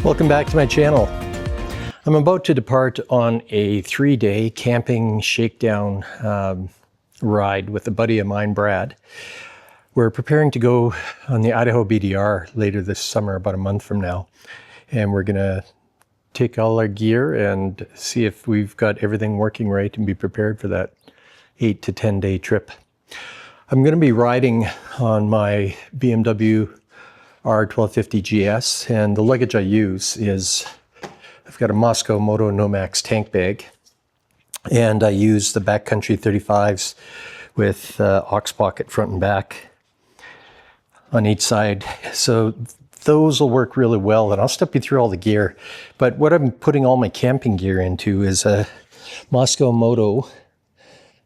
Welcome back to my channel. I'm about to depart on a 3-day camping shakedown ride with a buddy of mine, Brad. We're preparing to go on the Idaho BDR later this summer, about a month from now. And we're gonna take all our gear and see if we've got everything working right and be prepared for that 8 to 10 day trip. I'm gonna be riding on my BMW R1250 GS, and the luggage I use is, I've got a Moscow Moto Nomax tank bag, and I use the backcountry 35s with ox pocket front and back on each side. So those will work really well, and I'll step you through all the gear. But what I'm putting all my camping gear into is a Moscow Moto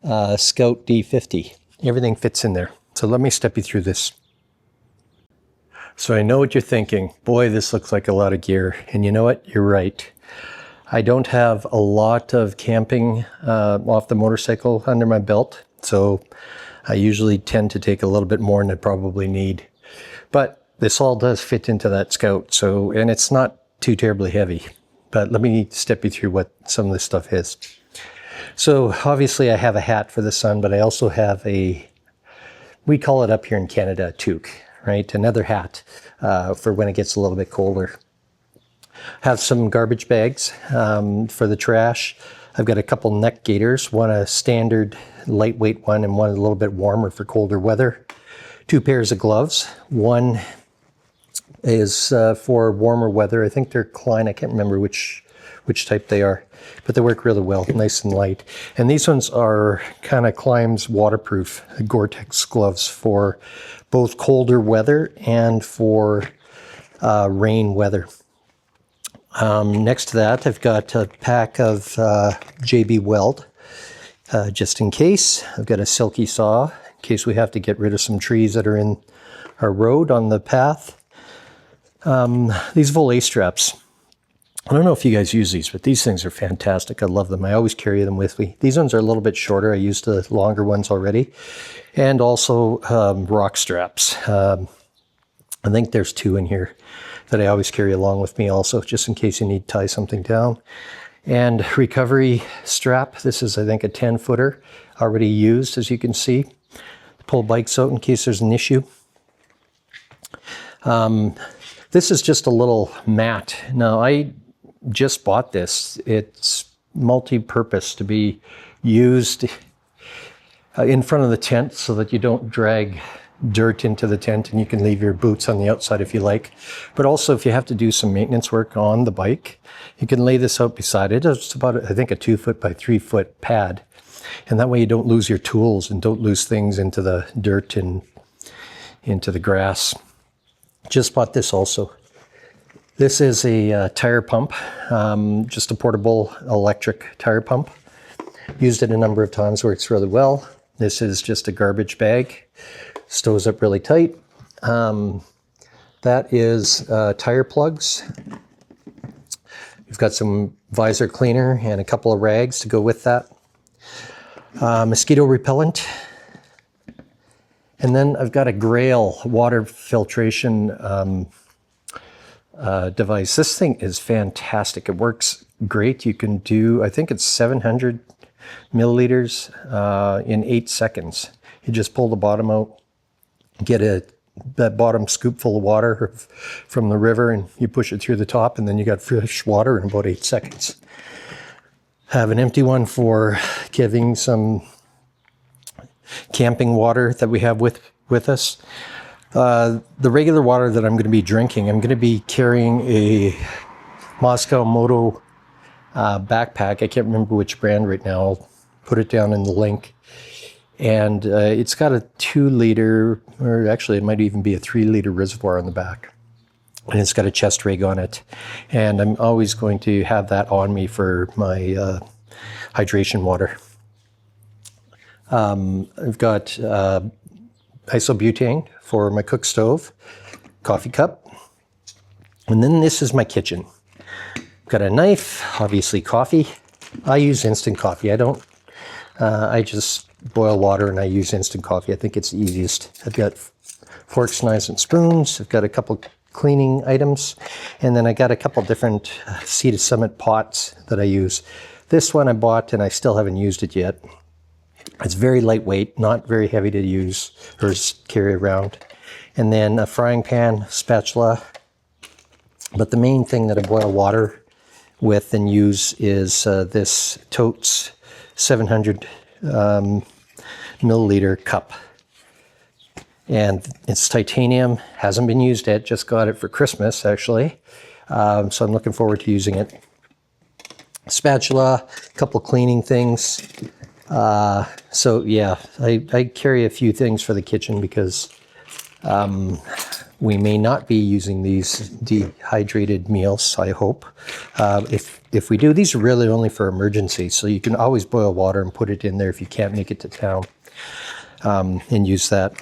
Scout D50. Everything fits in there. So let me step you through this. So I know what you're thinking. Boy, this looks like a lot of gear. And you know what? You're right. I don't have a lot of camping off the motorcycle under my belt. So I usually tend to take a little bit more than I probably need. But this all does fit into that Scout. So, and it's not too terribly heavy. But let me step you through what some of this stuff is. So obviously I have a hat for the sun, but I also have we call it up here in Canada, a toque. Right, another hat for when it gets a little bit colder. Have some garbage bags for the trash. I've got a couple neck gaiters, one a standard lightweight one and one a little bit warmer for colder weather. 2 pairs of gloves. One is for warmer weather. I think they're Klein. I can't remember which type they are, but they work really well, nice and light. And these ones are kind of Klein's waterproof Gore-Tex gloves for both colder weather and for rain weather. Next to that, I've got a pack of JB Weld, just in case. I've got a silky saw, in case we have to get rid of some trees that are in our road on the path. These volet straps. I don't know if you guys use these, but these things are fantastic. I love them. I always carry them with me. These ones are a little bit shorter. I used the longer ones already. And also rock straps. I think there's 2 in here that I always carry along with me also, just in case you need to tie something down. And recovery strap. This is, I think, a 10-footer, already used, as you can see, to pull bikes out in case there's an issue. This is just a little mat. Now, I just bought this. It's multi-purpose to be used in front of the tent so that you don't drag dirt into the tent, and you can leave your boots on the outside if you like. But also, if you have to do some maintenance work on the bike, you can lay this out beside it. It's about, I think, a 2-foot by 3-foot pad. And that way you don't lose your tools and don't lose things into the dirt and into the grass. Just bought this also. This is a tire pump, just a portable electric tire pump. Used it a number of times, works really well. This is just a garbage bag, stows up really tight. That is tire plugs. We've got some visor cleaner and a couple of rags to go with that. Mosquito repellent. And then I've got a Grail water filtration device. This thing is fantastic. It works great. You can do, I think it's 700 milliliters in 8 seconds. You just pull the bottom out, get that bottom scoop full of water from the river, and you push it through the top, and then you got fresh water in about 8 seconds. Have an empty one for giving some camping water that we have with us. The regular water that I'm going to be drinking, I'm going to be carrying a Moscow Moto backpack. I can't remember which brand right now. I'll put it down in the link. And it's got a 2-liter, or actually it might even be a 3-liter reservoir on the back. And it's got a chest rig on it. And I'm always going to have that on me for my hydration water. I've got isobutane for my cook stove, coffee cup. And then this is my kitchen. Got a knife, obviously coffee. I use instant coffee. I just boil water and I use instant coffee. I think it's the easiest. I've got forks, knives, and spoons. I've got a couple cleaning items. And then I got a couple different Sea to Summit pots that I use. This one I bought and I still haven't used it yet. It's very lightweight, not very heavy to use or carry around. And then a frying pan, spatula. But the main thing that I boil water with and use is this Totes 700 milliliter cup. And it's titanium, hasn't been used yet, just got it for Christmas actually. So I'm looking forward to using it. Spatula, a couple cleaning things. So yeah, I carry a few things for the kitchen because we may not be using these dehydrated meals, I hope. If we do, these are really only for emergencies, so you can always boil water and put it in there if you can't make it to town, and use that.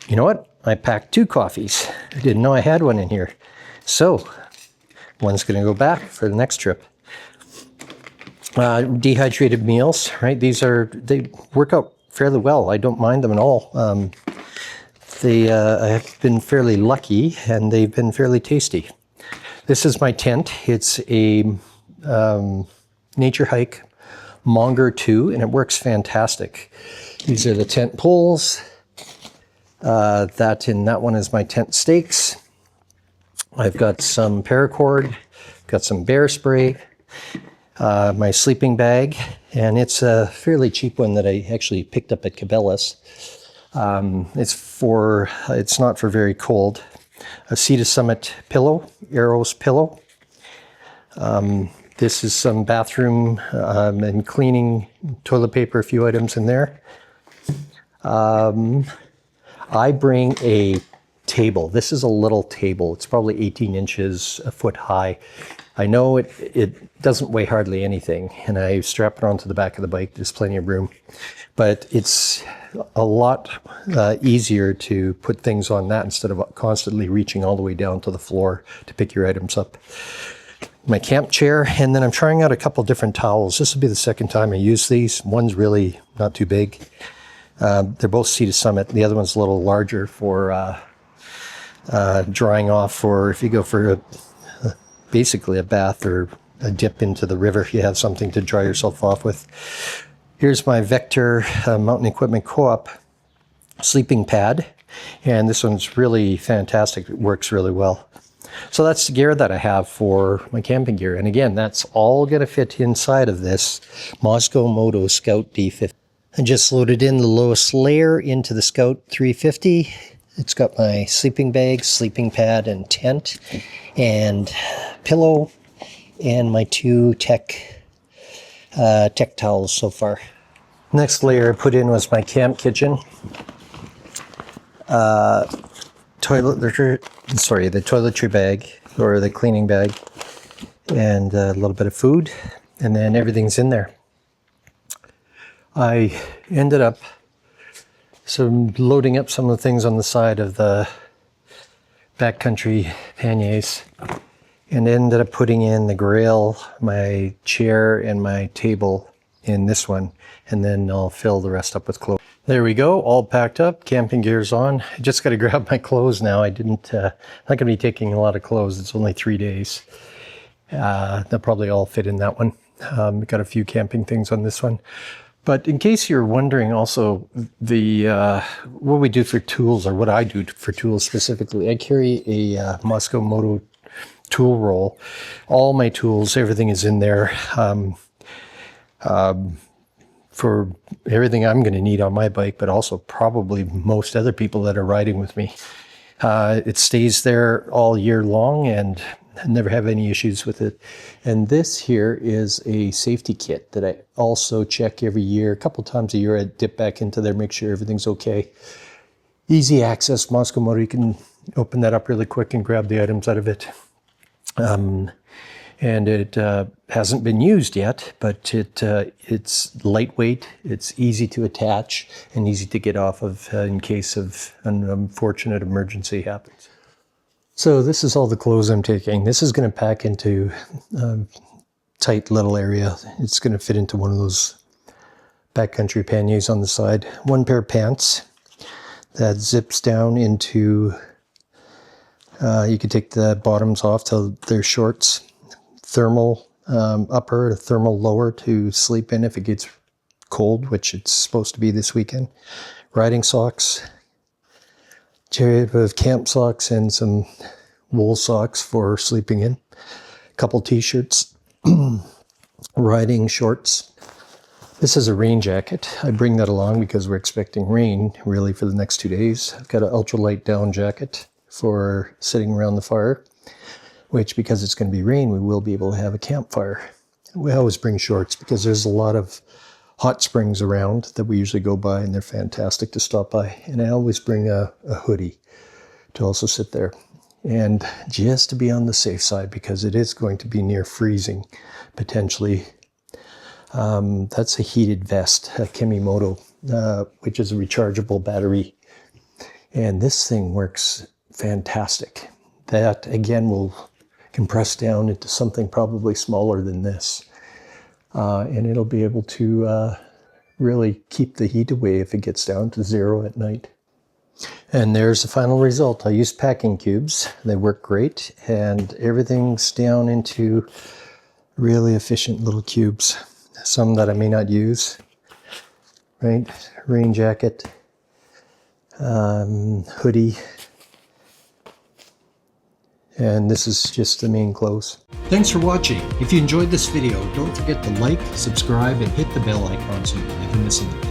You know what? I packed 2 coffees. I didn't know I had one in here. So, one's gonna go back for the next trip. Dehydrated meals, right? They work out fairly well. I don't mind them at all. I have been fairly lucky and they've been fairly tasty. This is my tent. It's a Nature Hike Monger 2 and it works fantastic. These are the tent poles. That one is my tent stakes. I've got some paracord, got some bear spray, my sleeping bag, and it's a fairly cheap one that I actually picked up at Cabela's. It's not for very cold. A Sea to Summit pillow, Arrows pillow. This is some bathroom and cleaning toilet paper, a few items in there. I bring a table. This is a little table. It's probably 18 inches, a foot high. I know it doesn't weigh hardly anything, and I strap it onto the back of the bike. There's plenty of room, but it's a lot easier to put things on that instead of constantly reaching all the way down to the floor to pick your items up. My camp chair, and then I'm trying out a couple different towels. This will be the second time I use these. One's really not too big. They're both Sea to Summit. The other one's a little larger for drying off, for if you go for basically a bath or a dip into the river, you have something to dry yourself off with. Here's my Vector Mountain Equipment Co-op sleeping pad, and this one's really fantastic. It works really well. So that's the gear that I have for my camping gear, and again, that's all going to fit inside of this Moscow Moto Scout D50. I just loaded in the lowest layer into the Scout 350. It's got my sleeping bag, sleeping pad, and tent, and pillow, and my 2 tech towels so far. Next layer I put in was my camp kitchen. The toiletry bag, or the cleaning bag, and a little bit of food, and then everything's in there. I ended up loading up some of the things on the side of the backcountry panniers, and ended up putting in the grill, my chair, and my table in this one, and then I'll fill the rest up with clothes. There we go, all packed up, camping gear's on. I just got to grab my clothes now. I'm not going to be taking a lot of clothes. It's only 3 days. They'll probably all fit in that one. Got a few camping things on this one. But in case you're wondering also, what we do for tools, or what I do for tools specifically, I carry a Moscow Moto tool roll. All my tools, everything is in there. For everything I'm going to need on my bike, but also probably most other people that are riding with me. It stays there all year long, and I never have any issues with it. And this here is a safety kit that I also check every year. A couple times a year I dip back into there, make sure everything's okay. Easy access Moscow Moto. You can open that up really quick and grab the items out of it. And it hasn't been used yet, but it's lightweight, it's easy to attach, and easy to get off of in case of an unfortunate emergency happens. So this is all the clothes I'm taking. This is going to pack into a tight little area. It's going to fit into one of those backcountry panniers on the side. 1 pair of pants that zips down into You could take the bottoms off till they're shorts. Thermal upper, thermal lower to sleep in if it gets cold, which it's supposed to be this weekend. Riding socks, pair of camp socks, and some wool socks for sleeping in. A couple t-shirts, riding shorts. This is a rain jacket. I bring that along because we're expecting rain really for the next 2 days. I've got an ultralight down jacket for sitting around the fire, which, because it's going to be rain, we will be able to have a campfire. We always bring shorts because there's a lot of hot springs around that we usually go by, and they're fantastic to stop by. And I always bring a hoodie to also sit there. And just to be on the safe side, because it is going to be near freezing, potentially. That's a heated vest, a Kimimoto, which is a rechargeable battery. And this thing works fantastic. That, again, will compress down into something probably smaller than this. And it'll be able to really keep the heat away if it gets down to 0 at night. And there's the final result. I used packing cubes. They work great, and everything's down into really efficient little cubes. Some that I may not use, right? Rain jacket, hoodie, and this is just the main clothes. Thanks for watching. If you enjoyed this video, don't forget to like, subscribe, and hit the bell icon so you never miss a video.